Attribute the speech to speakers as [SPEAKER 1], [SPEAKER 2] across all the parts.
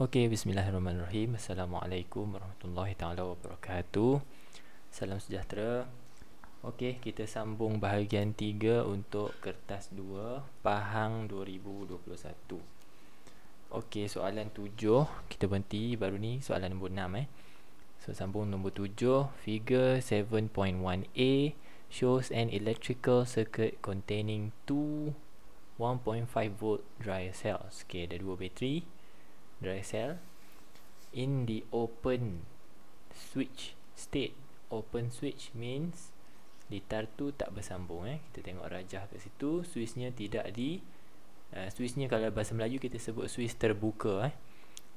[SPEAKER 1] Okey, bismillahirrahmanirrahim. Assalamualaikum warahmatullahi taala wabarakatuh. Salam sejahtera. Okey, kita sambung bahagian 3 untuk kertas 2 Pahang 2021. Okey, soalan 7 kita berhenti baru ni, soalan nombor 6 So sambung nombor 7. Figure 7.1a shows an electrical circuit containing two 1.5 volt dry cells. Okey, ada dua bateri dry cell in the open switch state. Open switch means litar tu tak bersambung. Kita tengok rajah kat situ, switchnya tidak di switchnya kalau bahasa Melayu kita sebut switch terbuka.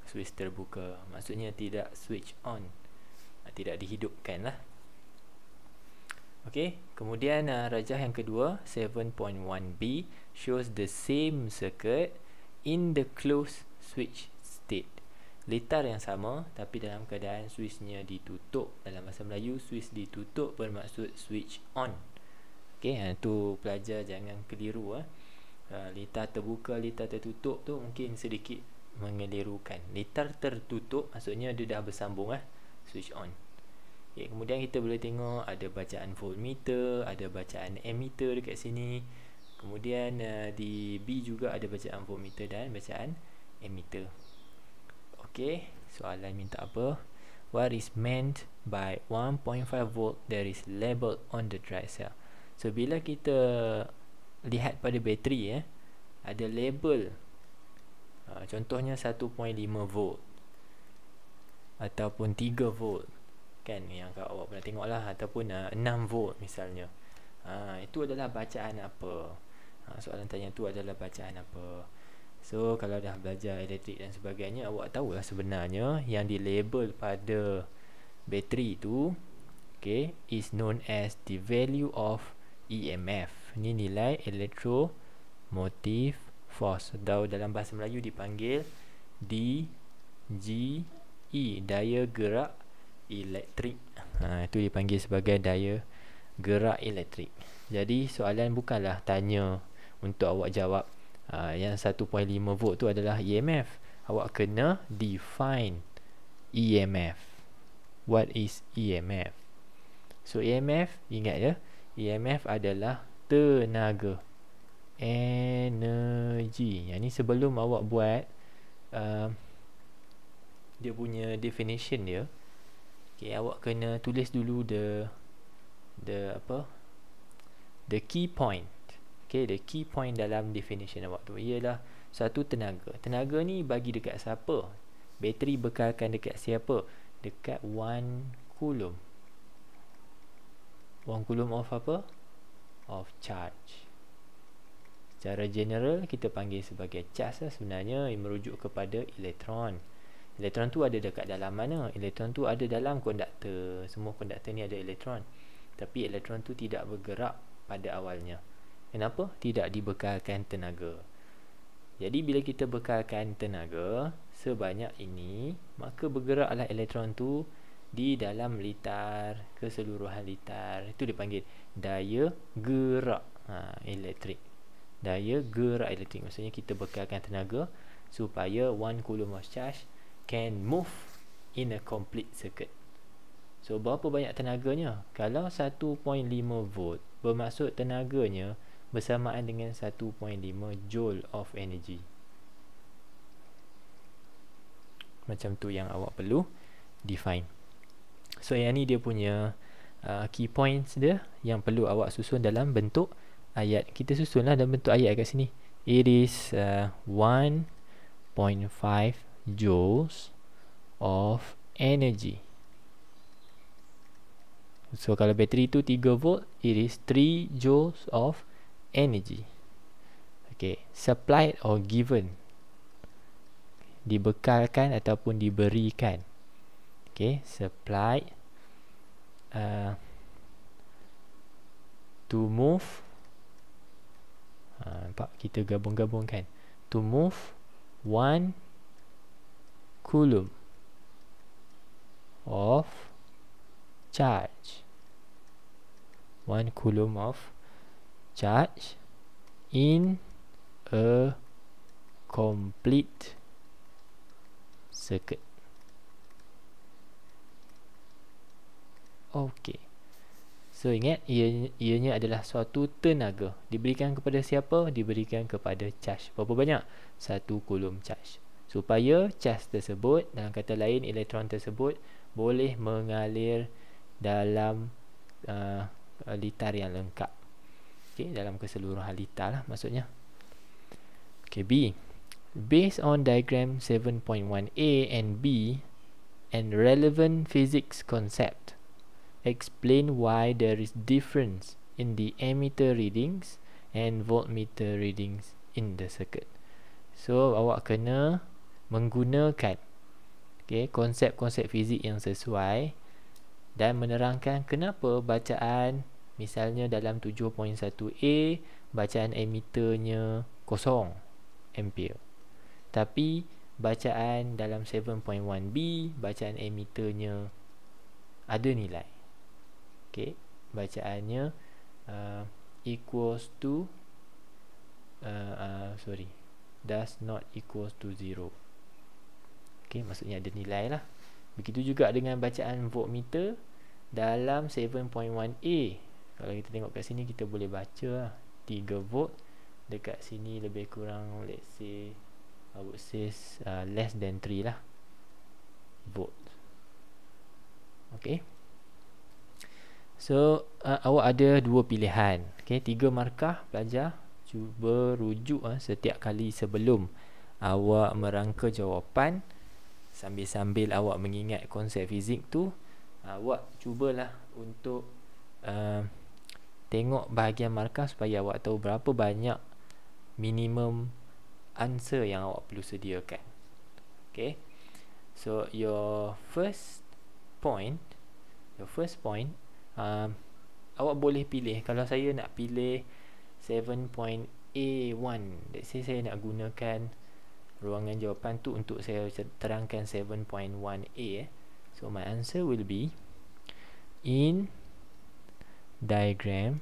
[SPEAKER 1] Switch terbuka maksudnya tidak switch on, tidak dihidupkan lah. Okey, kemudian rajah yang kedua 7.1b shows the same circuit in the closed switch state. Litar yang sama tapi dalam keadaan switchnya ditutup. Dalam bahasa Melayu, switch ditutup bermaksud switch on. Okey, tu pelajar jangan keliru. Litar terbuka, litar tertutup tu mungkin sedikit mengelirukan. Litar tertutup maksudnya dia dah bersambung switch on. Okay, kemudian kita boleh tengok ada bacaan voltmeter, ada bacaan ammeter dekat sini. Kemudian di B juga ada bacaan voltmeter dan bacaan ammeter. Okey, soalan minta apa? What is meant by 1.5 volt that is labelled on the dry cell? So bila kita lihat pada bateri ada label. Contohnya 1.5 volt ataupun 3 volt. Kan yang awak pernah tengok lah, ataupun 6 volt misalnya. Itu adalah bacaan apa? Soalan tanya tu adalah bacaan apa? So kalau dah belajar elektrik dan sebagainya, awak tahulah sebenarnya yang di label pada bateri tu is known as the value of EMF. Ini nilai electromotive force, atau dalam bahasa Melayu dipanggil DGE, daya gerak elektrik. Itu dipanggil sebagai daya gerak elektrik. Jadi soalan bukanlah tanya untuk awak jawab yang 1.5 volt tu adalah EMF. Awak kena define EMF. What is EMF? So EMF, ingat ya, EMF adalah tenaga, energy. Yang ni sebelum awak buat dia punya definition dia, awak kena tulis dulu the key point. The key point dalam definition awak tu ialah satu tenaga. Tenaga ni bagi dekat siapa? Bateri bekalkan dekat siapa? Dekat 1 coulomb. 1 coulomb of apa? Of charge. Secara general kita panggil sebagai charge sebenarnya merujuk kepada elektron. Elektron tu ada dekat dalam mana? Elektron tu ada dalam konduktor. Semua konduktor ni ada elektron. Tapi elektron tu tidak bergerak pada awalnya. Kenapa? Tidak dibekalkan tenaga. Jadi bila kita bekalkan tenaga sebanyak ini, maka bergeraklah elektron tu di dalam litar, keseluruhan litar. Itu dipanggil daya gerak elektrik. Daya gerak elektrik maksudnya kita bekalkan tenaga supaya 1 coulomb of charge can move in a complete circuit. So berapa banyak tenaganya? Kalau 1.5 volt, bermaksud tenaganya bersamaan dengan 1.5 joule of energy. Macam tu yang awak perlu define. So yang ni dia punya key points dia yang perlu awak susun dalam bentuk ayat. Kita susunlah dalam bentuk ayat kat sini. It is 1.5 joules of energy. So kalau bateri tu 3 volt, it is 3 joules of energy. Supplied or given, dibekalkan ataupun diberikan. Supplied to move. Nampak kita gabung-gabungkan. To move 1 coulomb of charge. 1 coulomb of charge in a complete circuit. Okey. So ingat, ianya adalah suatu tenaga. Diberikan kepada siapa? Diberikan kepada charge. Berapa banyak? 1 coulomb charge. Supaya charge tersebut, dalam kata lain, elektron tersebut boleh mengalir dalam litar yang lengkap. Okey, dalam keseluruhan litar lah maksudnya. Okey, B. Based on diagram 7.1a and B and relevant physics concept, explain why there is difference in the ammeter readings and voltmeter readings in the circuit. So awak kena menggunakan konsep-konsep fizik yang sesuai dan menerangkan kenapa bacaan misalnya dalam 7.1a bacaan ammeternya 0 ampere, tapi bacaan dalam 7.1b bacaan ammeternya ada nilai. Okay, bacaannya equals to does not equals to 0. Okay, maksudnya ada nilai lah. Begitu juga dengan bacaan voltmeter dalam 7.1a. Kalau kita tengok kat sini, kita boleh baca lah, 3 volt. Dekat sini lebih kurang, let's say I would say less than 3 lah volt. Okay, so awak ada 2 pilihan. Okay, 3 markah pelajar. Cuba rujuk setiap kali sebelum awak merangka jawapan. Sambil-sambil awak mengingat konsep fizik tu, awak cubalah untuk tengok bahagian markah supaya awak tahu berapa banyak minimum answer yang awak perlu sediakan. Okay, so your first point, awak boleh pilih. Kalau saya nak pilih 7.A1, let's say saya nak gunakan ruangan jawapan tu untuk saya terangkan 7.1a. So my answer will be, in diagram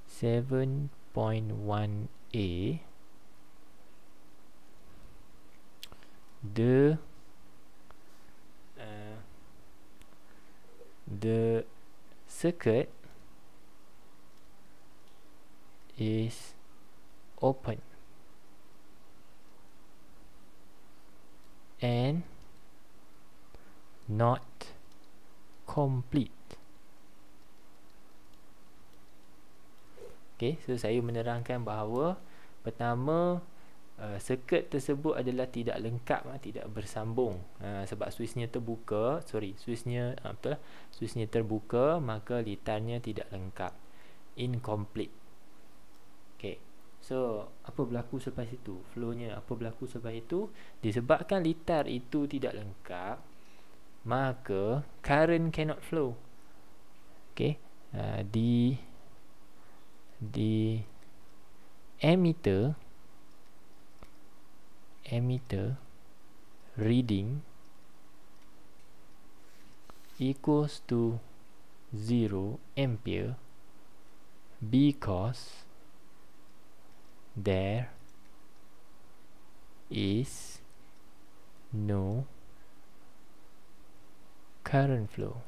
[SPEAKER 1] 7.1a, the circuit is open and not complete. Okay, so saya menerangkan bahawa pertama, circuit tersebut adalah tidak lengkap, tidak bersambung, sebab switchnya terbuka, switchnya terbuka, maka litarnya tidak lengkap, incomplete. Okay, so apa berlaku selepas itu? Flownya apa berlaku selepas itu? Disebabkan litar itu tidak lengkap, maka current cannot flow. Okay, di ammeter reading equals to 0 ampere because there is no current flow.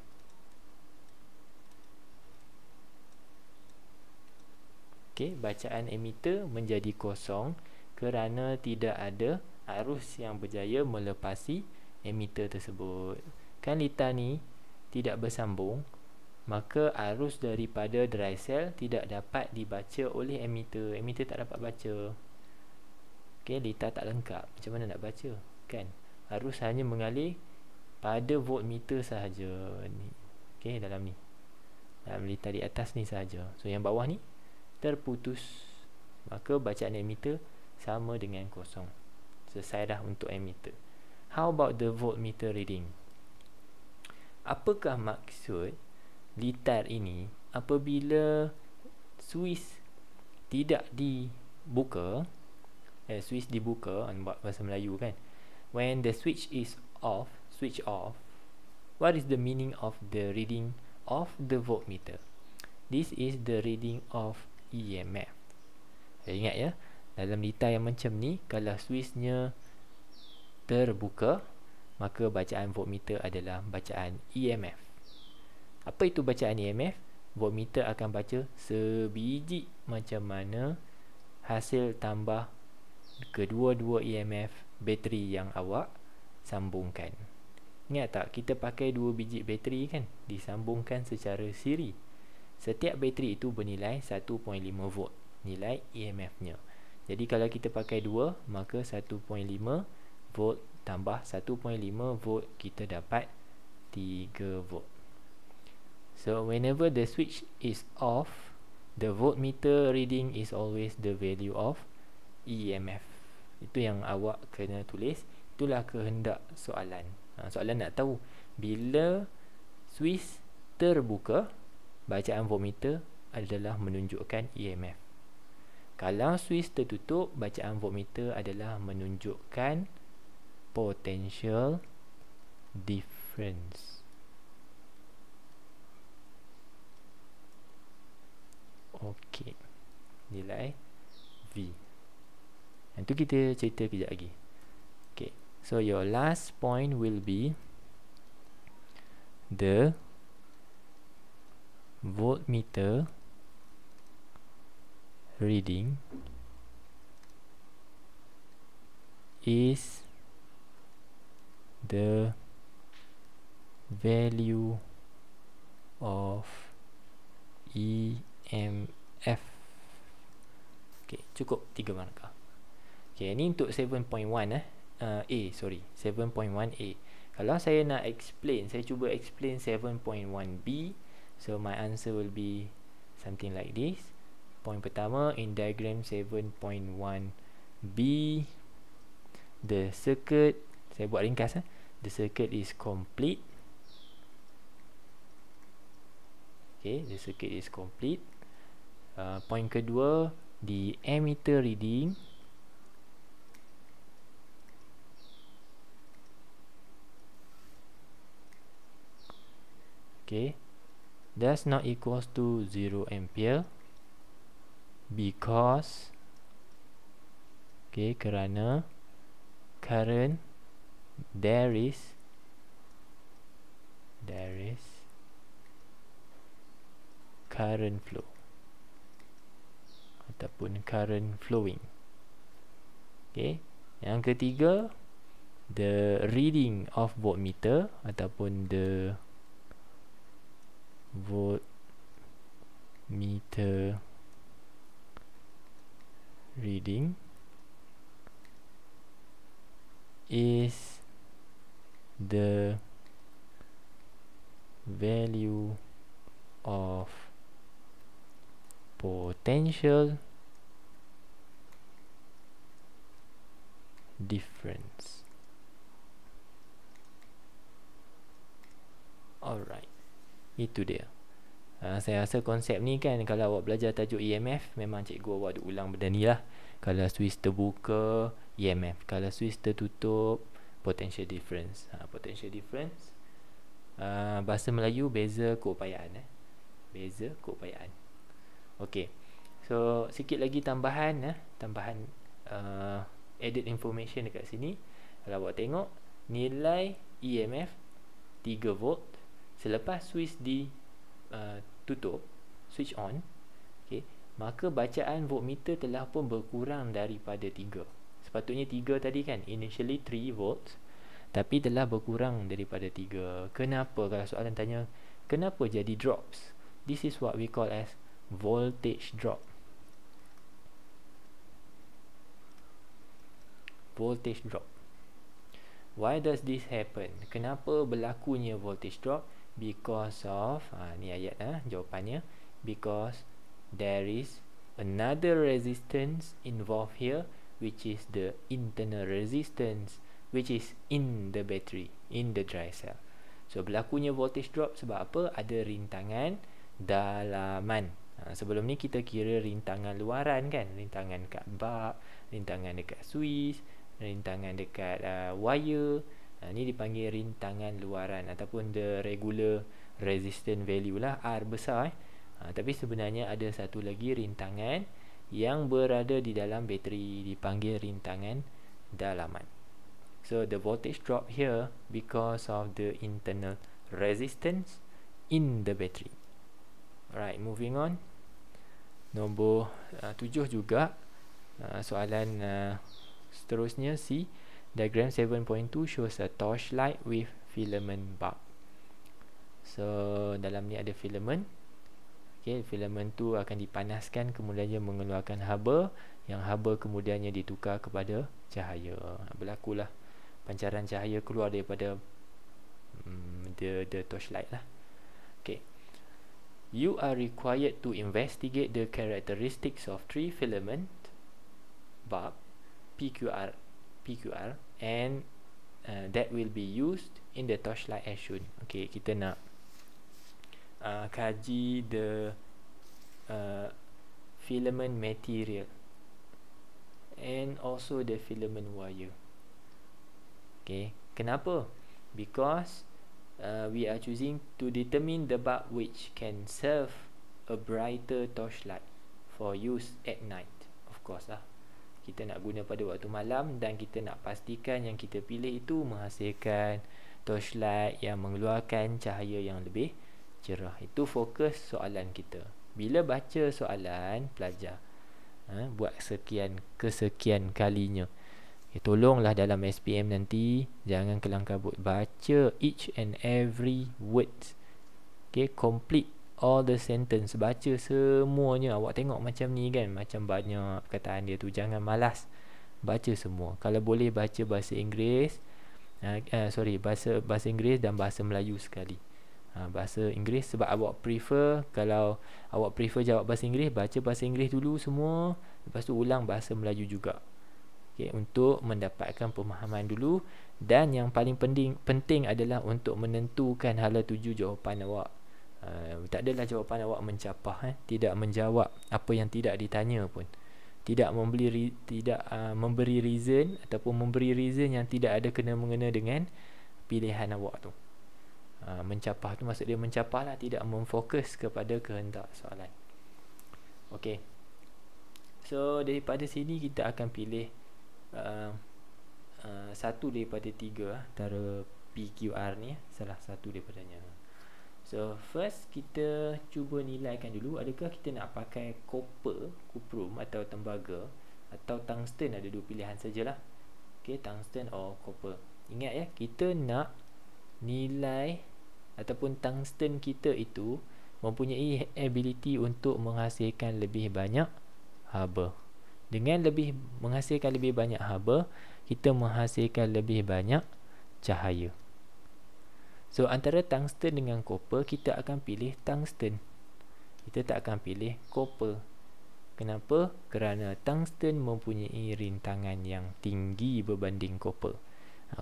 [SPEAKER 1] Okay, bacaan ammeter menjadi kosong kerana tidak ada arus yang berjaya melepasi ammeter tersebut. Kan litar ni tidak bersambung, maka arus daripada dry cell tidak dapat dibaca oleh ammeter. Ammeter tak dapat baca. Okay, litar tak lengkap, macam mana nak baca? Kan, arus hanya mengalir pada voltmeter sahaja ni. Okay, dalam litar di atas ni sahaja. So yang bawah ni terputus, maka bacaan ammeter sama dengan kosong. Selesai dah untuk ammeter. How about the voltmeter reading? Apakah maksud litar ini apabila switch tidak dibuka? Switch dibuka, bahasa Melayu kan. When the switch is off, switch off, what is the meaning of the reading of the voltmeter? This is the reading of EMF. Ingat ya, Dalam litar yang macam ni, kalau switchnya terbuka, maka bacaan voltmeter adalah bacaan EMF. Apa itu bacaan EMF? Voltmeter akan baca sebiji macam mana hasil tambah kedua-dua EMF bateri yang awak sambungkan. Ingat tak, kita pakai 2 biji bateri kan, disambungkan secara siri. Setiap bateri itu bernilai 1.5 volt nilai EMF-nya. Jadi kalau kita pakai 2, maka 1.5 volt tambah 1.5 volt, kita dapat 3 volt. So whenever the switch is off, the voltmeter reading is always the value of EMF. Itu yang awak kena tulis. Itulah kehendak soalan. Soalan nak tahu bila switch terbuka, bacaan voltmeter adalah menunjukkan EMF. Kalau switch tertutup, bacaan voltmeter adalah menunjukkan potential difference. Okey, nilai V. Nanti kita cerita kejap lagi. Okay, so your last point will be the voltmeter reading is the value of EMF. Okay, cukup 3 markah. Okay, ni untuk 7.1 A, sorry, 7.1A. Kalau saya nak explain, saya cuba explain 7.1B. So my answer will be something like this. Point pertama, in diagram 7.1B, the circuit, saya buat ringkas, the circuit is complete. Okay, the circuit is complete. Point kedua, the ammeter reading does not equals to 0 ampere because kerana current there is current flow ataupun current flowing. Yang ketiga, the reading of voltmeter ataupun the voltmeter reading is the value of potential difference. Alright, itu dia. Saya rasa konsep ni kan, kalau awak belajar tajuk EMF, memang cikgu awak ada ulang benda ni lah. Kalau switch terbuka, EMF. Kalau switch tertutup, potential difference. Potential difference, bahasa Melayu, beza keupayaan. Beza keupayaan. Okay, so sikit lagi tambahan added information dekat sini. Kalau awak tengok, nilai EMF 3 volt selepas switch tutup, switch on, maka bacaan voltmeter telah pun berkurang daripada 3. Sepatutnya 3 tadi kan, initially 3 volts, tapi telah berkurang daripada 3. Kenapa? Kalau soalan tanya kenapa jadi drops, this is what we call as voltage drop. Voltage drop. Why does this happen? Kenapa berlakunya voltage drop? Because of, ni ayat jawapannya, because there is another resistance involved here, which is the internal resistance, which is in the battery, in the dry cell. So berlakunya voltage drop sebab apa? Ada rintangan dalaman. Sebelum ni kita kira rintangan luaran kan, rintangan kat bab, rintangan dekat switch, rintangan dekat wire. Ni dipanggil rintangan luaran ataupun the regular resistance value lah, R besar. Tapi sebenarnya ada satu lagi rintangan yang berada di dalam bateri dipanggil rintangan dalaman. So the voltage drop here because of the internal resistance in the battery. Alright, moving on. Nombor 7 juga. Soalan seterusnya C. Diagram 7.2 shows a torchlight with filament bulb. So dalam ni ada filament. Okay, filament tu akan dipanaskan, kemudiannya mengeluarkan haba, yang haba kemudiannya ditukar kepada cahaya. Berlakulah pancaran cahaya keluar daripada the torchlight lah. Okay. You are required to investigate the characteristics of 3 filament bulb PQR and that will be used in the torchlight as shown. Okay, kita nak kaji the filament material and also the filament wire. Okay, kenapa? Because we are choosing to determine the bulb which can serve a brighter torchlight for use at night. Of course lah, kita nak guna pada waktu malam dan kita nak pastikan yang kita pilih itu menghasilkan torchlight yang mengeluarkan cahaya yang lebih cerah. Itu fokus soalan kita. Bila baca soalan, pelajar buat kesekian kalinya. Tolonglah dalam SPM nanti jangan kelang kabut, baca each and every words. Okay, complete all the sentence, baca semuanya. Awak tengok macam ni kan, macam banyak perkataan dia tu. Jangan malas, baca semua. Kalau boleh baca bahasa Inggeris, bahasa Inggeris dan bahasa Melayu sekali. Bahasa Inggeris sebab awak prefer, kalau awak prefer jawab bahasa Inggeris, baca bahasa Inggeris dulu semua, lepas tu ulang bahasa Melayu juga. Okay, untuk mendapatkan pemahaman dulu. Dan yang paling penting adalah untuk menentukan hala tuju jawapan awak. Tak adalah jawapan awak mencapah, tidak menjawab apa yang tidak ditanya pun, tidak memberi reason ataupun memberi reason yang tidak ada kena-mengena dengan pilihan awak tu. Mencapah tu maksud dia mencapah lah, tidak memfokus kepada kehendak soalan. Okay, so daripada sini kita akan pilih satu daripada 3 antara PQR ni, salah satu daripadanya. So first kita cuba nilaikan dulu, adakah kita nak pakai copper, cuprum atau tembaga, atau tungsten. Ada 2 pilihan sajalah. Okay, tungsten or copper. Ingat ya, kita nak nilai ataupun tungsten kita itu mempunyai ability untuk menghasilkan lebih banyak haba. Dengan menghasilkan lebih banyak haba, kita menghasilkan lebih banyak cahaya. So antara tungsten dengan copper, kita akan pilih tungsten. Kita tak akan pilih copper. Kenapa? Kerana tungsten mempunyai rintangan yang tinggi berbanding copper.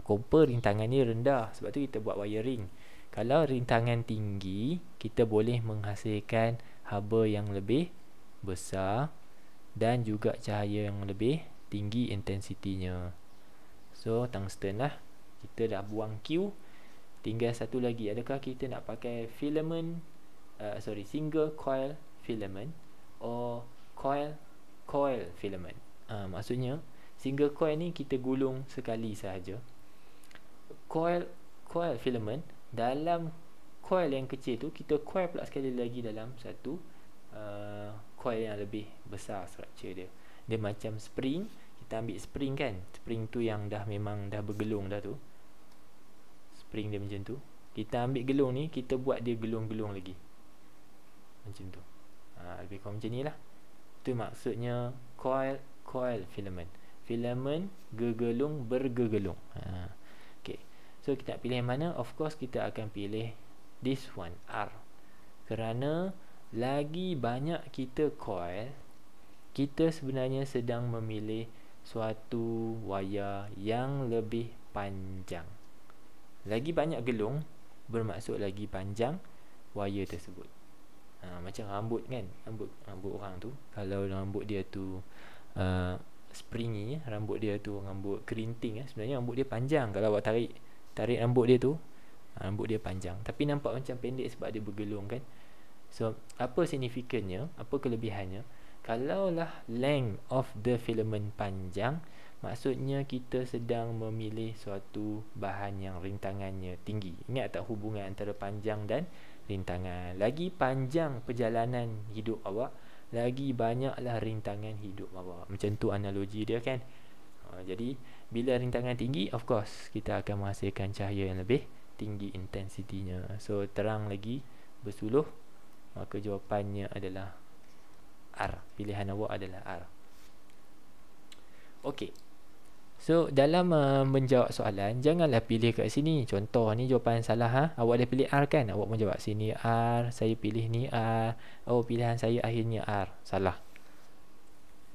[SPEAKER 1] Copper rintangannya rendah, sebab tu kita buat wiring. Kalau rintangan tinggi, kita boleh menghasilkan haba yang lebih besar dan juga cahaya yang lebih tinggi intensitinya. So tungsten lah. Kita dah buang Q. Tinggal satu lagi, adakah kita nak pakai filament single coil filament or coil filament. Maksudnya single coil ni kita gulung sekali sahaja. Coil filament, dalam coil yang kecil tu kita coil pula sekali lagi dalam satu coil yang lebih besar. Structure dia macam spring. Kita ambil spring kan, spring tu yang memang dah bergelung dah tu, spring dia macam tu. Kita ambil gelung ni, kita buat dia gelung-gelung lagi macam tu. Lebih kurang macam ni lah. Itu maksudnya coil filament. Filament gegelung bergegelung. Okay, so kita nak pilih yang mana? Of course kita akan pilih this one, R. Kerana lagi banyak kita coil, kita sebenarnya sedang memilih suatu wayar yang lebih panjang. Lagi banyak gelung bermaksud lagi panjang wayar tersebut. Macam rambut kan, rambut orang tu, kalau rambut dia tu springy, rambut dia tu rambut kerinting, sebenarnya rambut dia panjang. Kalau awak tarik rambut dia tu, rambut dia panjang, tapi nampak macam pendek sebab dia bergelung kan. So apa signifikannya, apa kelebihannya? Kalaulah length of the filament panjang, maksudnya kita sedang memilih suatu bahan yang rintangannya tinggi. Ingat tak hubungan antara panjang dan rintangan? Lagi panjang perjalanan hidup awak, lagi banyaklah rintangan hidup awak. Macam tu analogi dia kan. Jadi bila rintangan tinggi, of course kita akan menghasilkan cahaya yang lebih tinggi intensitinya. So terang lagi bersuluh, maka jawapannya adalah R. Pilihan awak adalah R. Okey. So dalam menjawab soalan, janganlah pilih kat sini. Contoh ni jawapan salah ha. Awak dah pilih R kan? Awak menjawab sini R, saya pilih ni R. Oh, pilihan saya akhirnya R. Salah.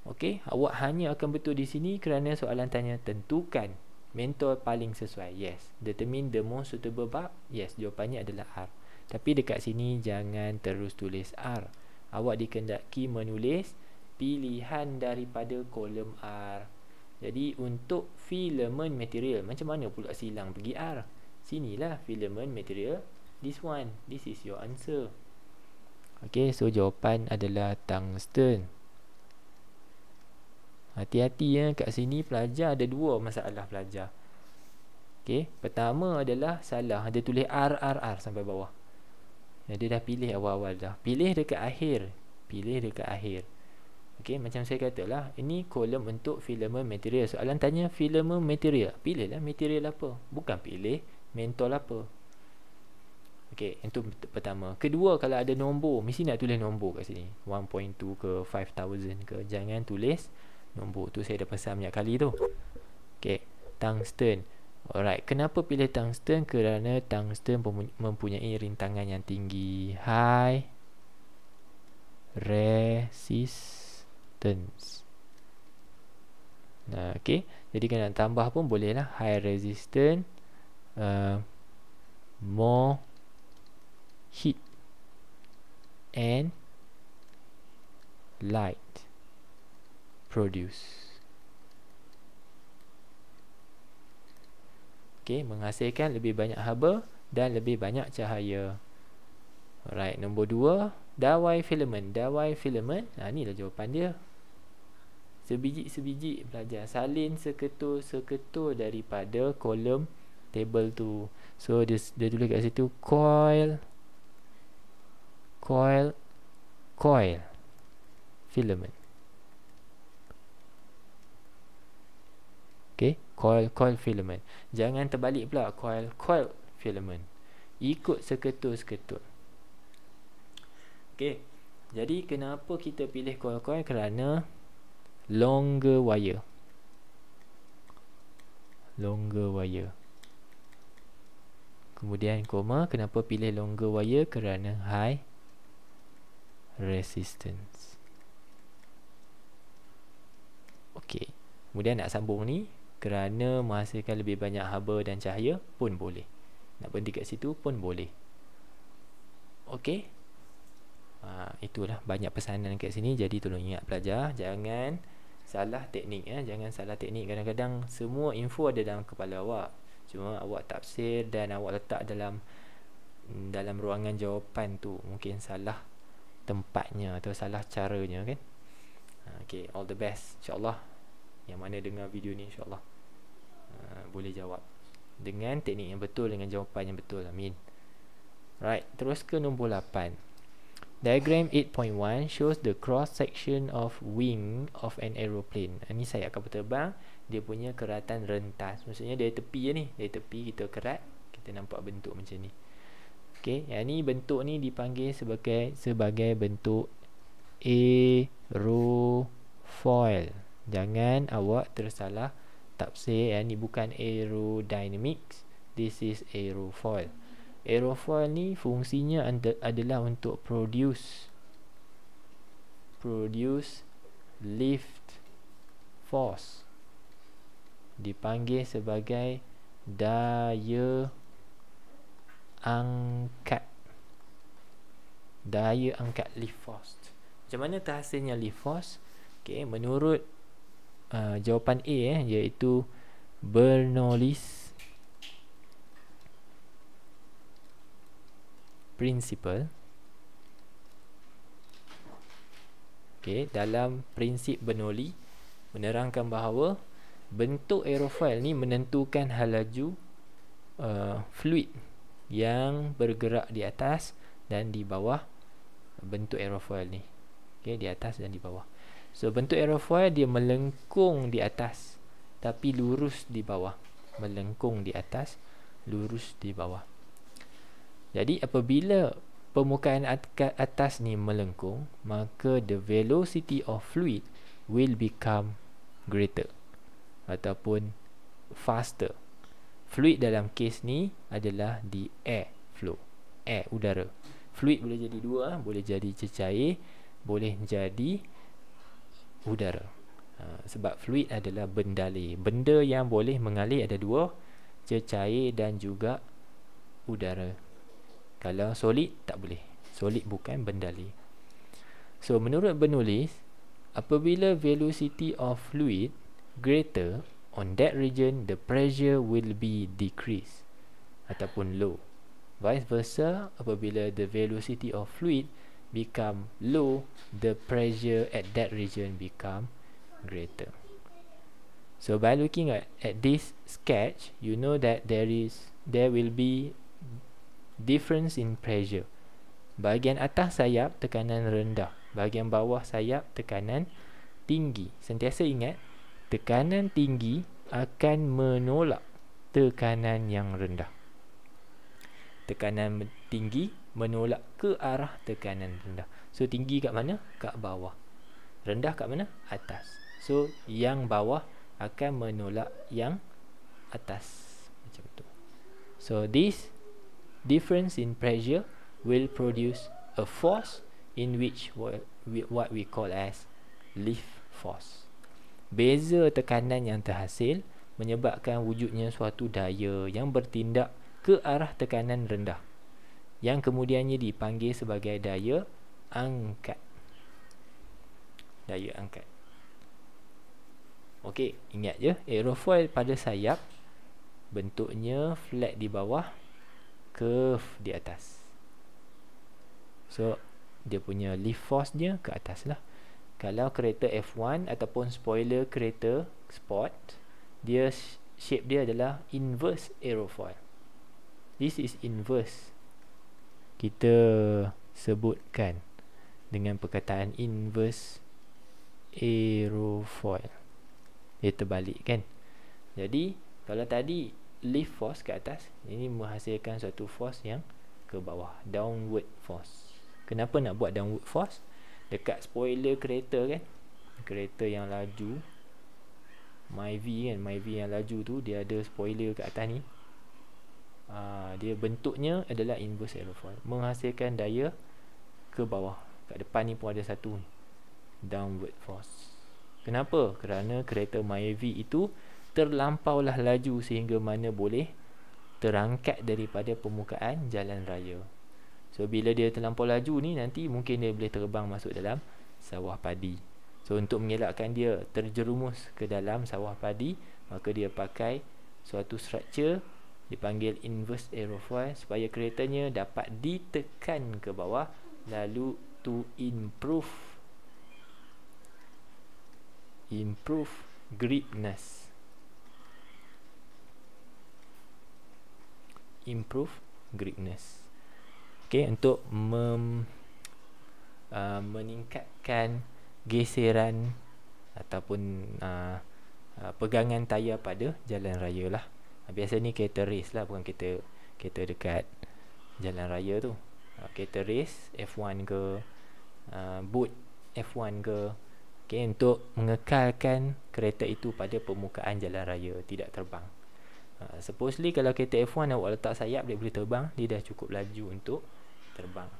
[SPEAKER 1] Okey, awak hanya akan betul di sini kerana soalan tanya tentukan mentor paling sesuai. Yes. Determine the most suitable bulb. Yes, jawapannya adalah R. Tapi dekat sini jangan terus tulis R. Awak dikendaki menulis pilihan daripada kolom R. Jadi untuk filament material, macam mana pula silang pergi R? Sinilah filament material. This one. This is your answer. Okay, so jawapan adalah tungsten. Hati-hati ya, kat sini pelajar ada dua masalah pelajar. Okay, pertama adalah salah. Dia tulis R, R, R sampai bawah. Dia dah pilih awal-awal dah. Pilih dekat akhir. Pilih dekat akhir. Okey, macam saya katalah, ini kolom untuk filament material. Soalan tanya filament material. Pilihlah material apa. Bukan pilih mentol apa. Okey, itu pertama. Kedua, kalau ada nombor, mesti nak tulis nombor kat sini. 1.2 ke 5,000 ke. Jangan tulis nombor. Tu saya dah pesan banyak kali tu. Okey, tungsten. Alright, kenapa pilih tungsten? Kerana tungsten mempunyai rintangan yang tinggi. High resistance. Nah, okey. Jadi kalau nak tambah pun boleh lah. High resistance, more heat and light produce. Okey, menghasilkan lebih banyak haba dan lebih banyak cahaya. Alright, nombor 2, dawai filament. Dawai filament, inilah jawapan dia. Sebiji-sebiji pelajar salin seketul-seketul daripada kolom table tu. So dia tulis kat situ coil filament. Okay, coil filament. Jangan terbalik pula, coil filament. Ikut seketul-seketul. Okay, jadi kenapa kita pilih coil? Kerana longer wire. Kemudian koma, kenapa pilih longer wire? Kerana high resistance. Okay, kemudian nak sambung ni, kerana menghasilkan lebih banyak haba dan cahaya pun boleh. Nak berhenti kat situ pun boleh. Okey. Itulah banyak pesanan kat sini. Jadi tolong ingat pelajar, jangan salah teknik ya. Jangan salah teknik. Kadang-kadang semua info ada dalam kepala awak, cuma awak tafsir dan awak letak dalam ruangan jawapan tu mungkin salah tempatnya atau salah caranya kan. Okay, all the best insyaAllah. Yang mana dengar video ni insyaAllah boleh jawab dengan teknik yang betul, dengan jawapan yang betul. Amin. Right, terus ke nombor 8. Diagram 8.1 shows the cross section of wing of an aeroplane. Ini sayap kapal terbang, dia punya keratan rentas. Maksudnya dari tepi je ni. Dari tepi kita kerat, kita nampak bentuk macam ni. Okey, yang ni bentuk ni dipanggil sebagai bentuk aerofoil. Jangan awak tersalah tafsir. Ni bukan aerodynamics, this is aerofoil. Aerofoil ni fungsinya adalah untuk produce lift force. Dipanggil sebagai daya angkat lift force. Macam mana terhasilnya lift force? Okay, menurut jawapan A iaitu Bernoulli's principle. Okay, dalam prinsip Bernoulli menerangkan bahawa bentuk aerofoil ni menentukan hal laju fluid yang bergerak di atas dan di bawah bentuk aerofoil ni. Okay, di atas dan di bawah. So bentuk aerofoil dia melengkung di atas tapi lurus di bawah. Melengkung di atas, lurus di bawah. Jadi apabila permukaan atas ni melengkung, maka the velocity of fluid will become greater ataupun faster. Fluid dalam kes ni adalah the air flow, air, udara. Fluid boleh jadi dua, boleh jadi cecair, boleh jadi udara. Sebab fluid adalah bendalur. Benda yang boleh mengalir ada dua, cecair dan juga udara. Kalau solid tak boleh. Solid bukan bendalur. So menurut Bernoulli, apabila velocity of fluid greater on that region, the pressure will be decreased ataupun low. Vice versa, apabila the velocity of fluid become low, the pressure at that region become greater. So by looking at this sketch, you know that there will be difference in pressure. Bahagian atas sayap tekanan rendah, bahagian bawah sayap tekanan tinggi. Sentiasa ingat, tekanan tinggi akan menolak tekanan yang rendah. Tekanan tinggi menolak ke arah tekanan rendah. So tinggi kat mana? Kat bawah. Rendah kat mana? Atas. So yang bawah akan menolak yang atas. Macam tu. So this difference in pressure will produce a force in which what we call as lift force. Beza tekanan yang terhasil menyebabkan wujudnya suatu daya yang bertindak ke arah tekanan rendah, yang kemudiannya dipanggil sebagai daya angkat. Daya angkat. Okey, ingat je, aerofoil pada sayap bentuknya flat di bawah, curve di atas. So dia punya lift force dia ke atas lah. Kalau kereta F1 ataupun spoiler kereta sport, dia shape dia adalah inverse aerofoil. This is inverse. Kita sebutkan dengan perkataan inverse aerofoil. Dia terbalik kan. Jadi kalau tadi lift force ke atas, ini menghasilkan suatu force yang ke bawah, downward force. Kenapa nak buat downward force? Dekat spoiler kereta kan, kereta yang laju Myvi kan, Myvi yang laju tu, dia ada spoiler kat atas ni. Dia bentuknya adalah inverse aerofoil, menghasilkan daya ke bawah. Kat depan ni pun ada satu, downward force. Kenapa? Kerana kereta Myvi itu terlampaulah laju sehingga mana boleh terangkat daripada permukaan jalan raya. So bila dia terlampau laju ni, nanti mungkin dia boleh terbang masuk dalam sawah padi. So untuk mengelakkan dia terjerumus ke dalam sawah padi, maka dia pakai suatu structure dipanggil inverse aerofoil supaya keretanya dapat ditekan ke bawah, lalu to improve gripness. Improve gripness. Okay, untuk meningkatkan geseran ataupun pegangan tayar pada jalan raya lah. Biasa ni kereta race lah, bukan kereta dekat jalan raya tu. Kereta race F1 ke, boat F1 ke. Okay, untuk mengekalkan kereta itu pada permukaan jalan raya, tidak terbang. Supposedly kalau kereta F1 awak letak sayap, dia boleh terbang. Dia dah cukup laju untuk terbang.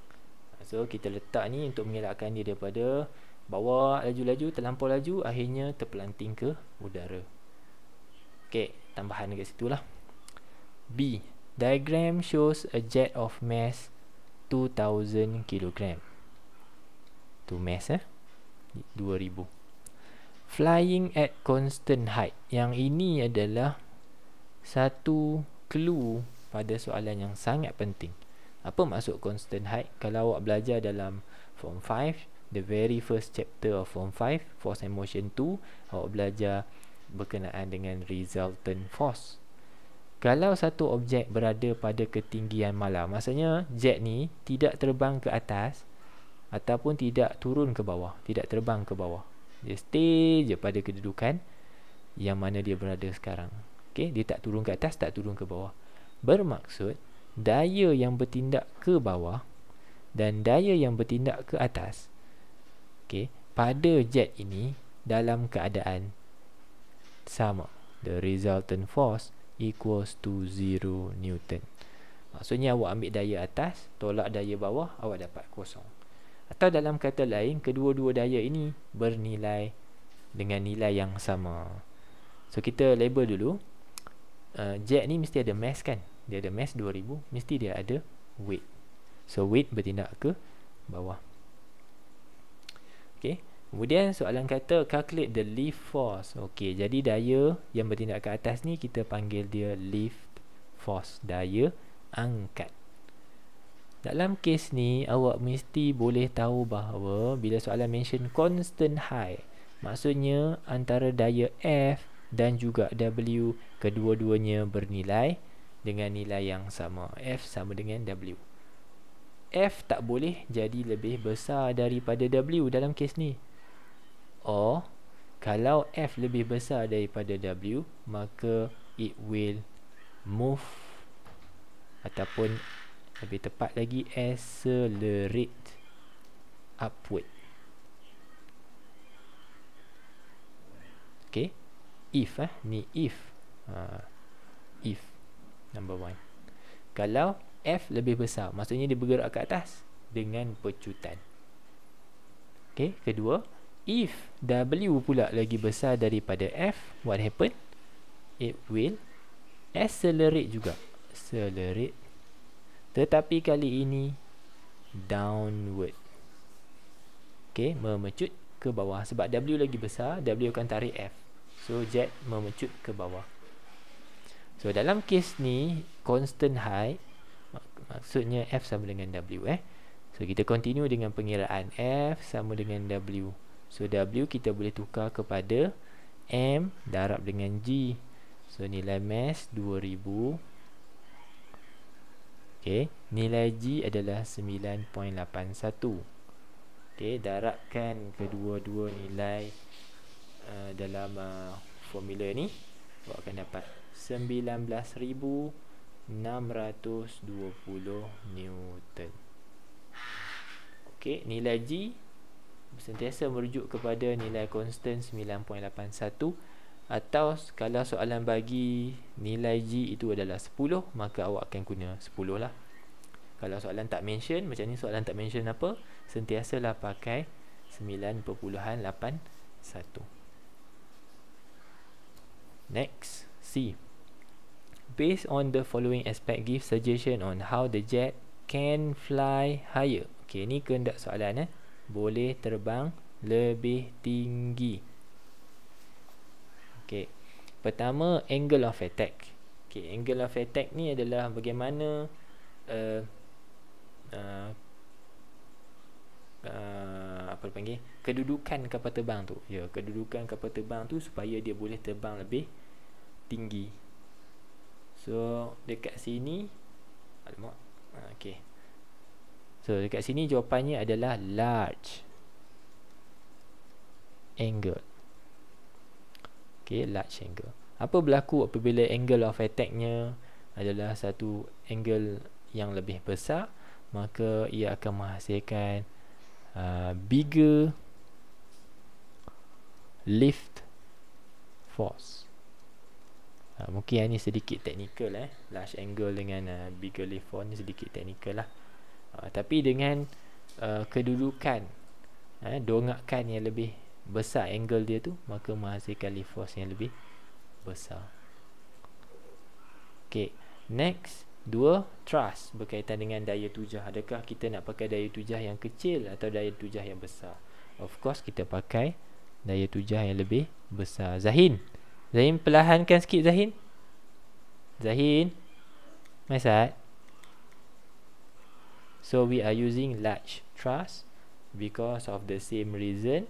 [SPEAKER 1] So kita letak ni untuk mengelakkan dia daripada bawa laju-laju, terlampau laju, akhirnya terpelanting ke udara. Okay, tambahan dekat situ lah. B. Diagram shows a jet of mass 2000 kg. Tu mass 2000. Flying at constant height. Yang ini adalah satu clue pada soalan yang sangat penting. Apa maksud constant height? Kalau awak belajar dalam form 5, the very first chapter of Form 5, Force and Motion 2, awak belajar berkenaan dengan resultant force. Kalau satu objek berada pada ketinggian malam, maksudnya jet ni tidak terbang ke atas ataupun tidak turun ke bawah, tidak terbang ke bawah. Dia stay je pada kedudukan yang mana dia berada sekarang. Okey, dia tak turun ke atas, tak turun ke bawah. Bermaksud daya yang bertindak ke bawah dan daya yang bertindak ke atas, okey, pada jet ini dalam keadaan sama. The resultant force equals to 0 Newton. Maksudnya awak ambil daya atas, tolak daya bawah, awak dapat kosong. Atau dalam kata lain, kedua-dua daya ini bernilai dengan nilai yang sama. So kita label dulu. Jet ni mesti ada mass kan? Dia ada mass 2000, mesti dia ada weight. So weight bertindak ke bawah. Okay. Kemudian soalan kata calculate the lift force. Okey, jadi daya yang bertindak ke atas ni kita panggil dia lift force, daya angkat. Dalam kes ni awak mesti boleh tahu bahawa bila soalan mention constant height, maksudnya antara daya F dan juga W kedua-duanya bernilai dengan nilai yang sama. F sama dengan W. F tak boleh jadi lebih besar daripada W dalam kes ni. Or kalau F lebih besar daripada W, maka it will move ataupun lebih tepat lagi accelerate upward. Okay, if ni if number 1. Kalau F lebih besar, maksudnya dia bergerak ke atas dengan pecutan. Okay, kedua, if W pula lagi besar daripada F, what happen? It will accelerate juga. Accelerate. Tetapi kali ini downward. Okay, memecut ke bawah. Sebab W lagi besar, W akan tarik F. So jet memecut ke bawah. So dalam kes ni constant height, maksudnya F sama dengan W. So kita continue dengan pengiraan F sama dengan W. So W kita boleh tukar kepada M darab dengan G. So nilai mass 2000. Okay, nilai G adalah 9.81. Okay, darabkan kedua-dua nilai dalam formula ni, awak akan dapat 19,620 Newton. Okay, nilai G sentiasa merujuk kepada nilai constant 9.81. Atau kalau soalan bagi nilai G itu adalah 10, maka awak akan guna 10 lah. Kalau soalan tak mention, macam ni soalan tak mention apa, sentiasalah pakai 9.81. Next, C. Based on the following aspect, give suggestion on how the jet can fly higher. Okay, ni kehendak soalan. Boleh terbang lebih tinggi. Okay, pertama angle of attack. Okay, angle of attack ni adalah bagaimana apa dipanggil, kedudukan kapal terbang tu. Ya, kedudukan kapal terbang tu supaya dia boleh terbang lebih tinggi. So dekat sini, alamak. Okay. So dekat sini jawapannya adalah large angle. Okay, large angle. Apa berlaku apabila angle of attack-nya adalah satu angle yang lebih besar? Maka ia akan menghasilkan bigger lift force. Mungkin ini sedikit teknikal. Large angle dengan bigger lift force ni sedikit teknikal lah. Tapi dengan kedudukan dongakan yang lebih besar angle dia tu, maka menghasilkan lift force yang lebih besar. Okay, next, 2, thrust berkaitan dengan daya tujah. Adakah kita nak pakai daya tujah yang kecil atau daya tujah yang besar? Of course kita pakai daya tujah yang lebih besar. Zahin perlahankan sikit Zahin. Masat. So we are using large thrust because of the same reason,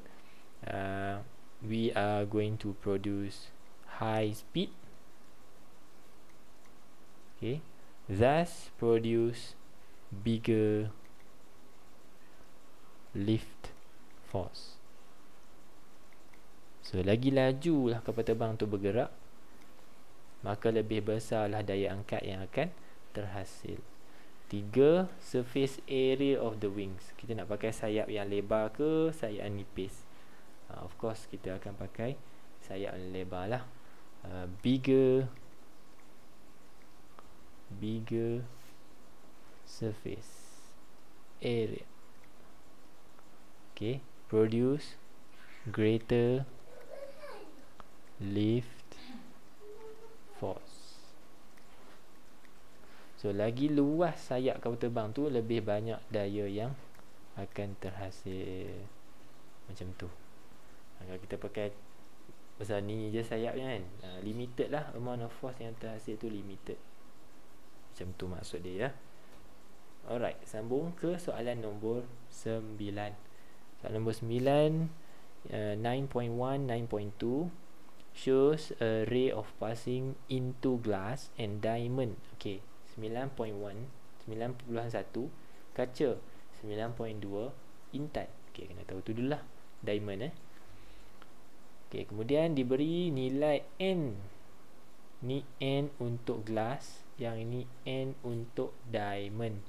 [SPEAKER 1] we are going to produce high speed, okay, thus produce bigger lift force. So lagi lajulah kapal terbang tu bergerak, maka lebih besarlah daya angkat yang akan terhasil. 3. Surface area of the wings. Kita nak pakai sayap yang lebar ke sayap yang nipis? Of course kita akan pakai sayap yang lebar lah. Bigger surface area, okay, produce greater lift force. So lagi luas sayap kapal terbang tu, lebih banyak daya yang akan terhasil. Macam tu. Kalau kita pakai besar ni je sayapnya kan, limited lah, amount of force yang terhasil tu limited. Macam tu maksud dia ya. Alright, sambung ke soalan nombor 9. Soalan nombor 9, 9.1, 9.2 shows a ray of passing into glass and diamond. Okay, 9.1, 9.1 kaca, 9.2 intan. Okay, kena tahu tu dulu lah, diamond Okay, kemudian diberi nilai N. Ni N untuk glass, yang ini N untuk diamond.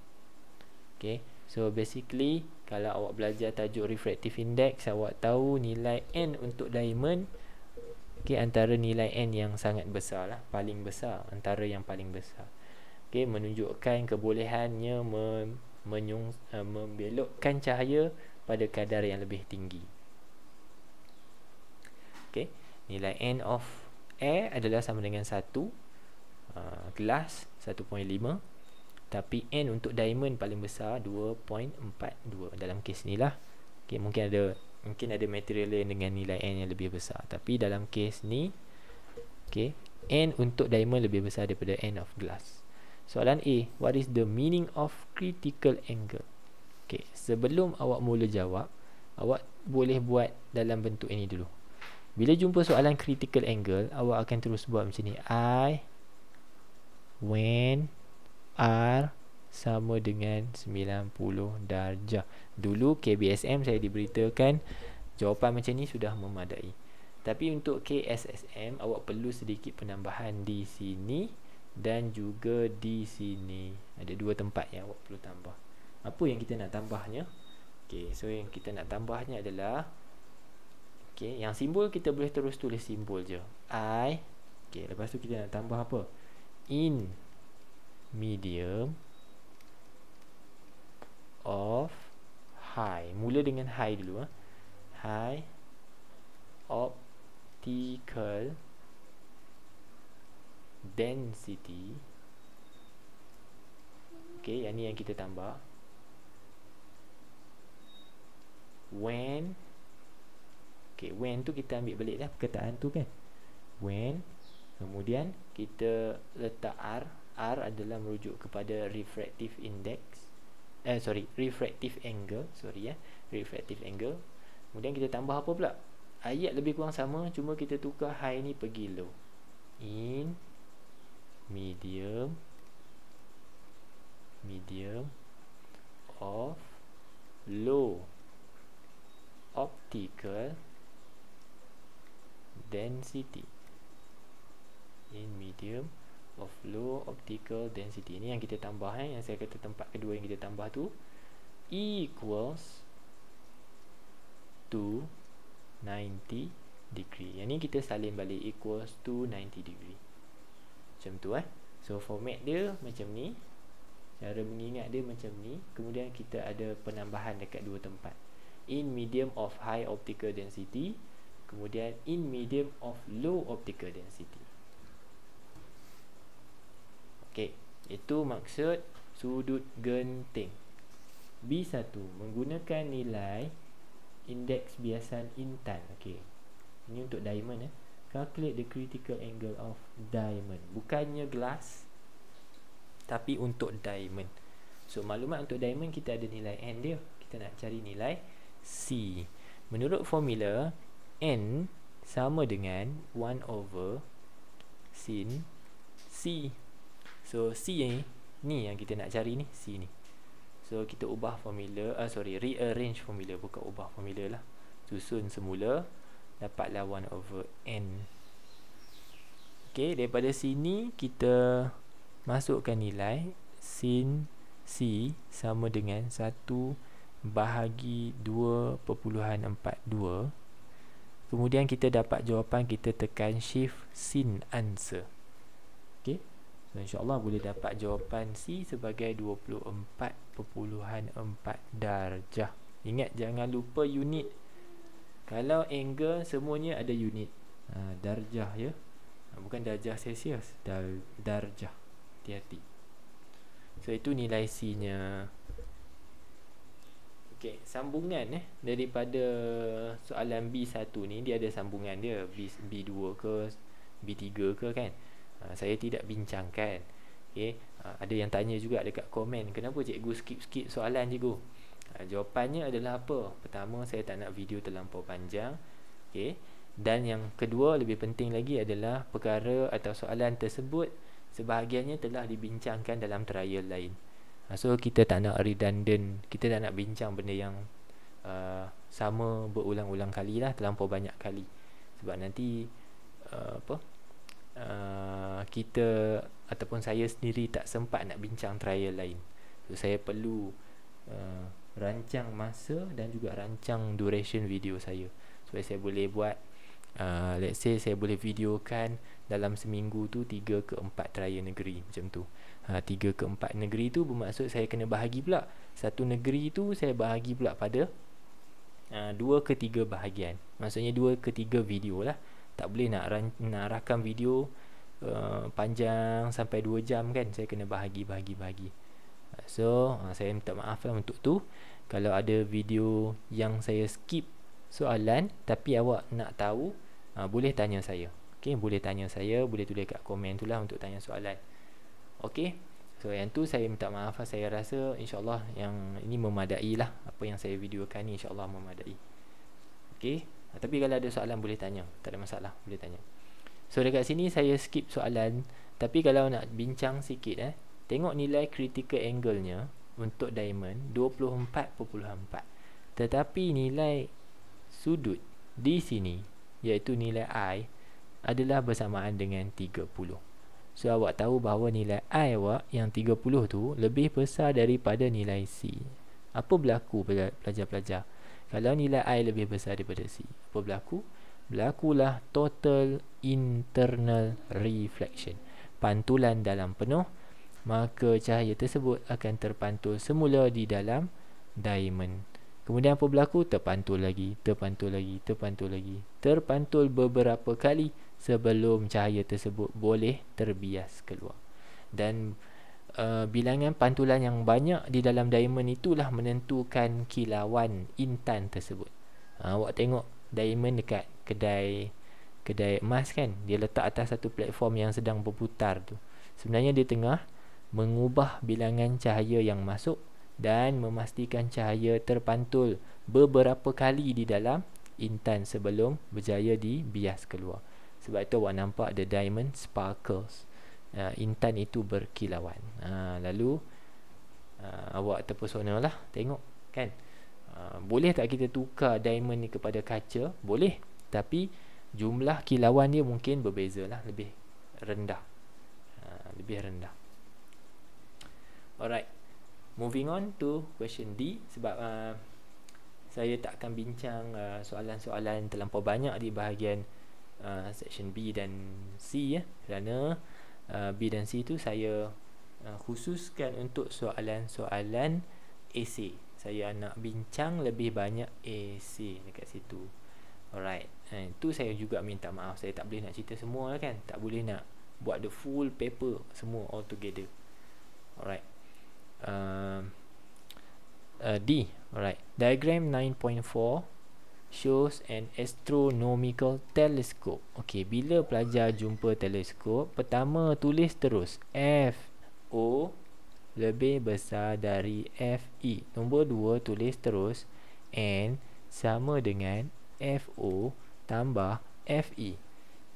[SPEAKER 1] Okay, so basically kalau awak belajar tajuk refractive index, awak tahu nilai N untuk diamond, okay, antara nilai N yang sangat besar lah, paling besar, antara yang paling besar. Okay, menunjukkan kebolehannya membelokkan cahaya pada kadar yang lebih tinggi. Okay, nilai N of air adalah sama dengan 1, glass 1.5, tapi N untuk diamond paling besar 2.42 dalam kes ni lah. Okay, mungkin ada material lain dengan nilai N yang lebih besar, tapi dalam kes ni, okay, N untuk diamond lebih besar daripada N of glass. Soalan A, what is the meaning of critical angle? Okay, sebelum awak mula jawab, awak boleh buat dalam bentuk ini dulu. Bila jumpa soalan critical angle, awak akan terus buat macam ni. When R sama dengan 90 darjah. Dulu KBSM saya diberitakan jawapan macam ni sudah memadai. Tapi untuk KSSM, awak perlu sedikit penambahan di sini dan juga di sini. Ada 2 tempat yang awak perlu tambah. Apa yang kita nak tambahnya? Okay, so yang kita nak tambahnya adalah, okay, yang simbol kita boleh terus tulis simbol je, I. Okay, lepas tu kita nak tambah apa? In medium of high. Mula dengan high dulu. High optical density. Okay, yang ni yang kita tambah. When, okay, when tu kita ambil balik dah perkataan tu kan. When, kemudian kita letak R. R adalah merujuk kepada refractive index. Refractive angle. Refractive angle. Kemudian kita tambah apa pula? Ayat lebih kurang sama, cuma kita tukar high ni pergi low. In medium of low optical density. In medium of low optical density. Ini yang kita tambah, yang saya kata tempat kedua yang kita tambah tu equals to 90 degree. Yang ni kita salin balik, equals to 90 degree. Macam tu So format dia macam ni, cara mengingat dia macam ni. Kemudian kita ada penambahan dekat 2 tempat. In medium of high optical density, kemudian in medium of low optical density. Okay, itu maksud sudut genting. B1 menggunakan nilai indeks biasan intan. Okay, ini untuk diamond. Calculate the critical angle of diamond. Bukannya glass, tapi untuk diamond. So maklumat untuk diamond kita ada nilai N dia. Kita nak cari nilai C. Menurut formula, N sama dengan 1 over sin C. So C ni yang kita nak cari ni, C ni. So kita ubah formula, rearrange formula, bukan ubah formula lah. Susun semula, dapatlah 1 over N. Okay, daripada sini kita masukkan nilai sin C sama dengan 1 bahagi 2.42. Kemudian kita dapat jawapan, kita tekan shift sin answer. Okay, so insyaAllah boleh dapat jawapan C sebagai 24.4 darjah. Ingat, jangan lupa unit. Kalau angle semuanya ada unit. Darjah ya, bukan darjah Celsius, darjah. Hati-hati. So itu nilai C nya. Okay, sambungan daripada soalan B1 ni, dia ada sambungan dia, B2 ke B3 ke kan. Saya tidak bincangkan. Okay, ada yang tanya juga dekat komen, kenapa cikgu skip soalan cikgu? Jawapannya adalah apa? Pertama, saya tak nak video terlampau panjang. Okay, dan yang kedua, lebih penting lagi adalah perkara atau soalan tersebut sebahagiannya telah dibincangkan dalam trial lain. So kita tak nak redundant, kita tak nak bincang benda yang sama berulang-ulang kali lah, terlampau banyak kali. Sebab nanti kita ataupun saya sendiri tak sempat nak bincang trial lain. So saya perlu rancang masa dan juga rancang duration video saya, supaya saya boleh buat let's say saya boleh videokan dalam seminggu tu 3 ke 4 trial negeri macam tu. 3 ke 4 negeri tu bermaksud saya kena bahagi pula. Satu negeri tu saya bahagi pula pada 2 ke 3 bahagian. Maksudnya 2 ke 3 video lah. Tak boleh nak rakam video panjang sampai 2 jam kan. Saya kena bahagi. So saya minta maaf lah untuk tu. Kalau ada video yang saya skip soalan tapi awak nak tahu, boleh tanya saya. Okay, boleh tanya saya, boleh tulis kat komen tu lah untuk tanya soalan. Okay, so yang tu saya minta maaf lah. Saya rasa insyaAllah yang ini memadai lah. Apa yang saya videokan ni insyaAllah memadai. Okay, tapi kalau ada soalan boleh tanya, tak ada masalah, boleh tanya. So dekat sini saya skip soalan. Tapi kalau nak bincang sikit tengok nilai critical angle nya untuk diamond 24.4. Tetapi nilai sudut di sini, iaitu nilai I, adalah bersamaan dengan 30. So awak tahu bahawa nilai I awak yang 30 tu lebih besar daripada nilai C. Apa berlaku pelajar-pelajar? Kalau nilai I lebih besar daripada C, apa berlaku? Berlakulah total internal reflection, pantulan dalam penuh. Maka cahaya tersebut akan terpantul semula di dalam diamond. Kemudian apa berlaku? Terpantul lagi, terpantul beberapa kali sebelum cahaya tersebut boleh terbias keluar. Dan bilangan pantulan yang banyak di dalam diamond itulah menentukan kilauan intan tersebut. Awak tengok diamond dekat kedai emas kan, dia letak atas satu platform yang sedang berputar tu. Sebenarnya dia tengah mengubah bilangan cahaya yang masuk dan memastikan cahaya terpantul beberapa kali di dalam intan sebelum berjaya dibias keluar. Sebab itu awak nampak the diamond sparkles. Intan itu berkilauan. Lalu awak terpesona lah tengok kan. Boleh tak kita tukar diamond ni kepada kaca? Boleh. Tapi jumlah kilauan dia mungkin berbeza lah, lebih rendah. Alright, moving on to question D. Sebab saya tak akan bincang soalan-soalan terlampau banyak di bahagian section B dan C kerana B dan C tu saya khususkan untuk soalan-soalan essay. Saya nak bincang lebih banyak essay dekat situ. Alright, itu saya juga minta maaf, saya tak boleh nak cerita semua kan. Tak boleh nak buat the full paper semua all together. Alright, D. Alright, diagram 9.4 shows an astronomical telescope. Okey, bila pelajar jumpa teleskop, pertama tulis terus FO lebih besar dari FE. Nombor 2 tulis terus and sama dengan FO tambah FE.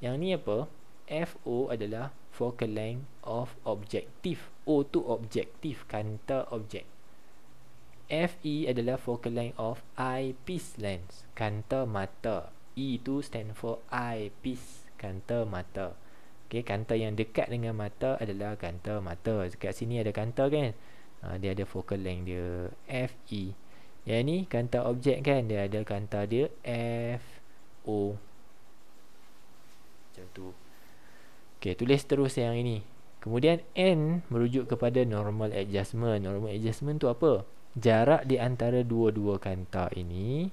[SPEAKER 1] Yang ni apa? FO adalah focal length of objective. O tu objektif, kanta objek. FE adalah focal length of eyepiece lens, kanta mata. E tu stand for eyepiece, kanta mata. Okay, kanta yang dekat dengan mata adalah kanta mata. Dekat sini ada kanta kan, dia ada focal length dia FE. Yang ni kanta objek kan, dia ada kanta dia FO. Macam tu. Okay, tulis terus yang ini. Kemudian N merujuk kepada normal adjustment. Normal adjustment tu apa? Jarak di antara dua-dua kanta ini,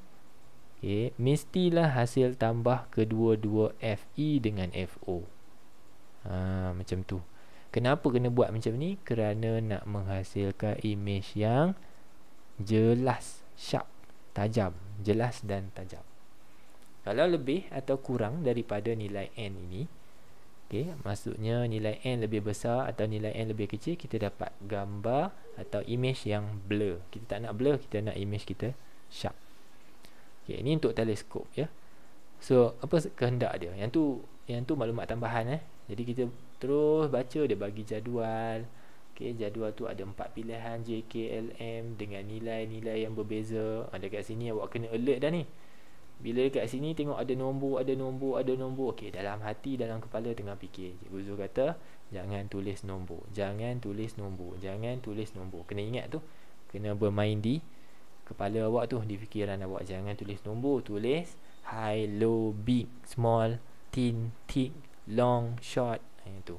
[SPEAKER 1] okay, mestilah hasil tambah kedua-dua FE dengan FO. Macam tu. Kenapa kena buat macam ni? Kerana nak menghasilkan image yang jelas, sharp, tajam, jelas dan tajam. Kalau lebih atau kurang daripada nilai N ini, okay, maksudnya nilai N lebih besar atau nilai N lebih kecil, kita dapat gambar atau image yang blur. Kita tak nak blur, kita nak image kita sharp. Okay, ini untuk teleskop ya. So, apa kehendak dia? Yang tu maklumat tambahan Jadi kita terus baca, dia bagi jadual. Okay, jadual tu ada 4 pilihan JKLM dengan nilai-nilai yang berbeza. Dekat sini awak kena alert dah ni. Bila dekat sini tengok ada nombor. Okey, dalam hati, dalam kepala tengah fikir. Cikgu Zul kata, jangan tulis nombor. Jangan tulis nombor. Kena ingat tu. Kena bermain di kepala awak tu, di fikiran awak. Jangan tulis nombor, tulis high, low, big, small, thin, thick, long, short. Itu.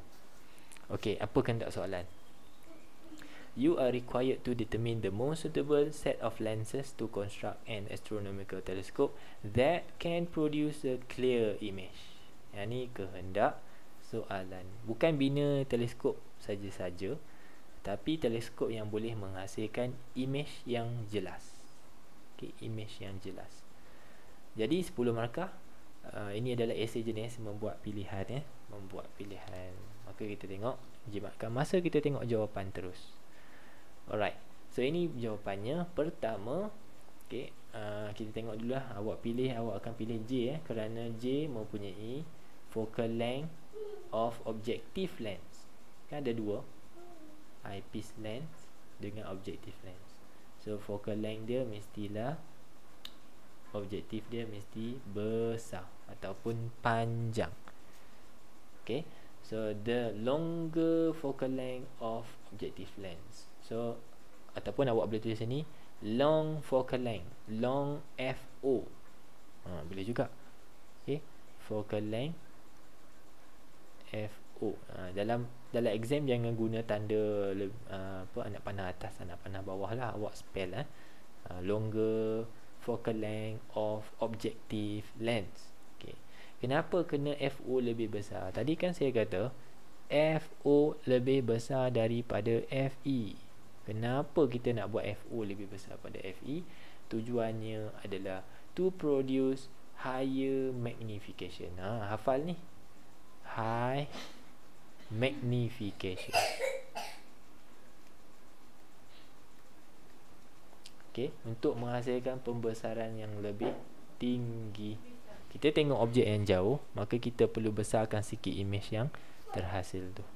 [SPEAKER 1] Okey, apa kehendak soalan? You are required to determine the most suitable set of lenses to construct an astronomical telescope that can produce a clear image. Yang ni kehendak soalan. Bukan bina teleskop saja-saja, tapi teleskop yang boleh menghasilkan image yang jelas. Okay, image yang jelas. Jadi 10 markah. Ini adalah esei jenis membuat pilihan membuat pilihan. Maka kita tengok, jimatkan masa, kita tengok jawapan terus. Alright, so ini jawapannya. Pertama, okay, kita tengok dulu lah. Awak akan pilih J kerana J mempunyai focal length of objective lens. Kan ada dua, eyepiece lens dengan objective lens. So focal length dia mestilah, objektif dia mesti besar ataupun panjang. Okay, so the longer focal length of objective lens. So, ataupun awak boleh tulis sini long focal length, long FO. Boleh juga. Okay, focal length FO. Dalam exam jangan guna tanda anak panah atas, anak panah bawah lah. Awak spell longer focal length of objective lens. Okay. Kenapa kena FO lebih besar? Tadi kan saya kata FO lebih besar daripada FE. Kenapa kita nak buat FO lebih besar pada FE? Tujuannya adalah to produce higher magnification. Hafal ni. High magnification. Okay, untuk menghasilkan pembesaran yang lebih tinggi. Kita tengok objek yang jauh, maka kita perlu besarkan sikit image yang terhasil tu.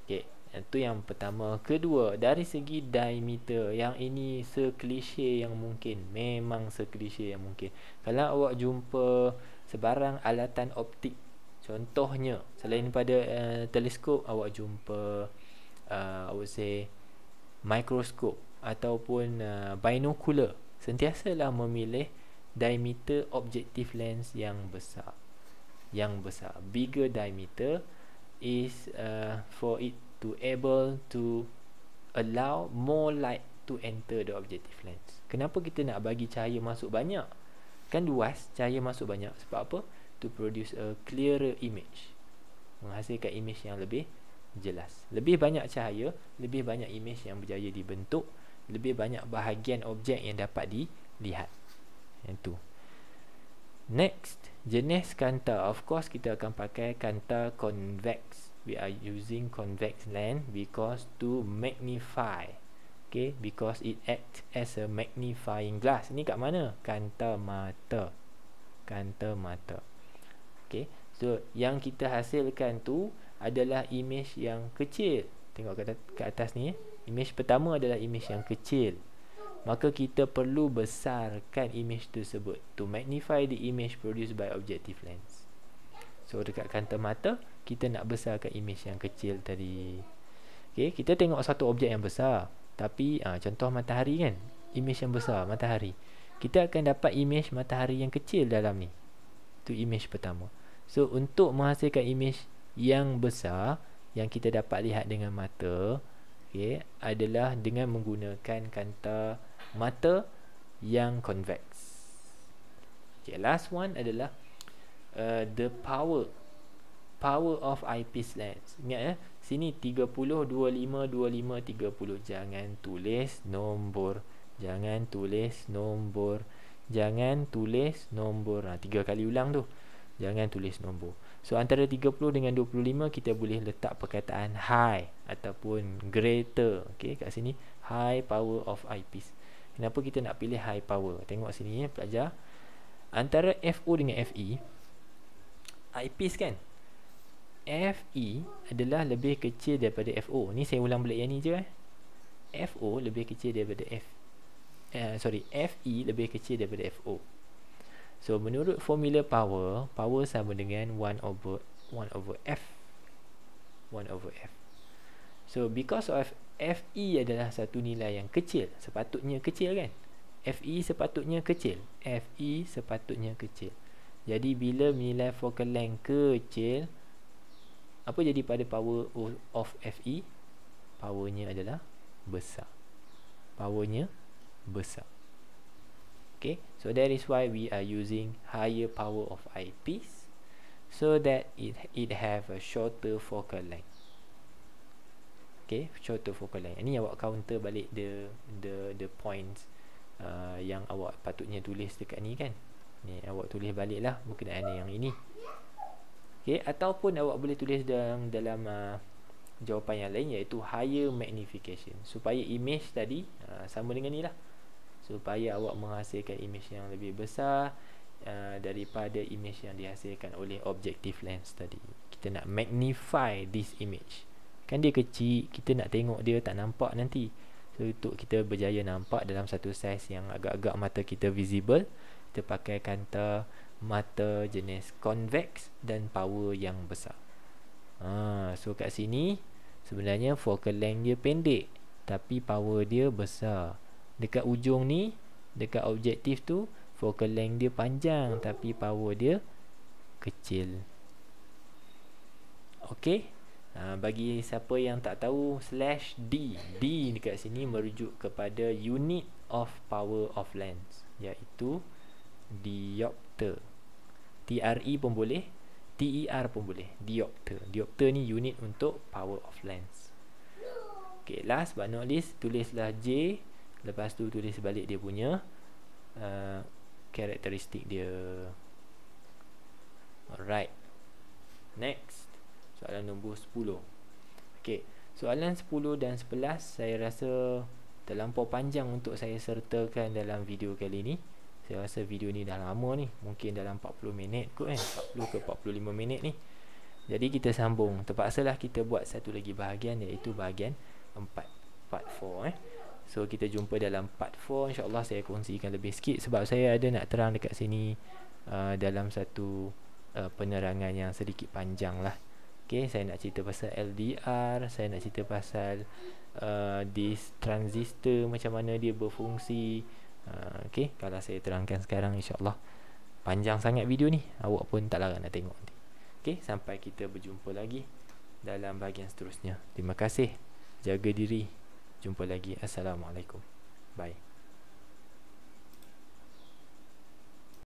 [SPEAKER 1] Okay, itu yang pertama. Kedua, dari segi diameter, yang ini seklise yang mungkin. Memang seklise yang mungkin. Kalau awak jumpa sebarang alatan optik, contohnya selain pada teleskop, awak jumpa I would say mikroskop ataupun binocular, sentiasalah memilih diameter objective lens yang besar. Bigger diameter is for it to able to allow more light to enter the objective lens. Kenapa kita nak bagi cahaya masuk banyak? Kan luas, cahaya masuk banyak. Sebab apa? To produce a clearer image. Menghasilkan image yang lebih jelas. Lebih banyak cahaya, lebih banyak image yang berjaya dibentuk, lebih banyak bahagian objek yang dapat dilihat. Yang tu. Next, jenis kanta. Of course kita akan pakai kanta convex. We are using convex lens because to magnify Okay, because it acts as a magnifying glass. Ni kat mana? Kacamata. Kacamata. Okay, so yang kita hasilkan tu adalah image yang kecil. Tengok kat atas ni. Image pertama adalah image yang kecil. Maka kita perlu besarkan image tersebut to magnify the image produced by objective lens. So dekat kacamata, kita nak besarkan image yang kecil tadi. Okay, kita tengok satu objek yang besar. Tapi contoh matahari kan, image yang besar matahari. Kita akan dapat image matahari yang kecil dalam ni. Itu image pertama. So untuk menghasilkan image yang besar yang kita dapat lihat dengan mata, okay, adalah dengan menggunakan kacamata yang convex. Okay, last one adalah the power of eyepiece lens. Ingat ya, sini 30, 25, 25, 30. Jangan tulis nombor. Jangan tulis nombor. Jangan tulis nombor. 3 kali ulang tu. Jangan tulis nombor. So antara 30 dengan 25 kita boleh letak perkataan high ataupun greater. Okay, kat sini high power of eyepiece. Kenapa kita nak pilih high power? Tengok sini ya pelajar. Antara FO dengan FE, eyepiece kan, FE adalah lebih kecil daripada FO. Ni saya ulang balik yang ni je FO lebih kecil daripada FE lebih kecil daripada FO. So menurut formula power sama dengan 1 over F. 1 over F. So because of FE adalah satu nilai yang kecil, sepatutnya kecil kan. FE sepatutnya kecil. FE sepatutnya kecil. Jadi bila nilai focal length kecil, apa jadi pada power of FE? Powernya adalah besar. Powernya besar. Okay, so that is why we are using higher power of eyepiece, so that it have a shorter focal length. Okay, shorter focal length. Ini awak counter balik the points yang awak patutnya tulis dekat ni kan. Ni awak tulis balik lah berkenaan yang ini. Okay, ataupun awak boleh tulis dalam jawapan yang lain, iaitu higher magnification, supaya image tadi sama dengan ni lah, supaya awak menghasilkan image yang lebih besar daripada image yang dihasilkan oleh objective lens tadi. Kita nak magnify this image. Kan dia kecil, kita nak tengok dia tak nampak nanti. So untuk kita berjaya nampak dalam satu saiz yang agak-agak mata kita visible, kita pakai mata jenis convex dan power yang besar. So kat sini sebenarnya focal length dia pendek, tapi power dia besar. Dekat ujung ni, dekat objektif tu, focal length dia panjang, tapi power dia kecil. Okey. Bagi siapa yang tak tahu, /D, D dekat sini merujuk kepada unit of power of lens, iaitu diopter. TRE pun boleh, TER pun boleh. Diopter. Diopter ni unit untuk power of lens. Okay, last but not least, tulislah J. Lepas tu tulis balik dia punya karakteristik dia. Alright. Next, soalan nombor 10. Okay, soalan 10 dan 11 saya rasa terlampau panjang untuk saya sertakan dalam video kali ni. Saya rasa video ni dah lama ni, mungkin dalam 40 minit kot kan, 40 ke 45 minit ni. Jadi kita sambung, terpaksalah kita buat satu lagi bahagian, iaitu bahagian 4, part 4 So kita jumpa dalam part 4. InsyaAllah saya kongsikan lebih sikit, sebab saya ada nak terang dekat sini dalam satu penerangan yang sedikit panjang lah. Okay, saya nak cerita pasal LDR, saya nak cerita pasal this transistor, macam mana dia berfungsi. Okay, kalau saya terangkan sekarang, insyaAllah panjang sangat video ni, awak pun tak larang nak tengok nanti. Okay, sampai kita berjumpa lagi dalam bahagian seterusnya. Terima kasih, jaga diri, jumpa lagi. Assalamualaikum, bye.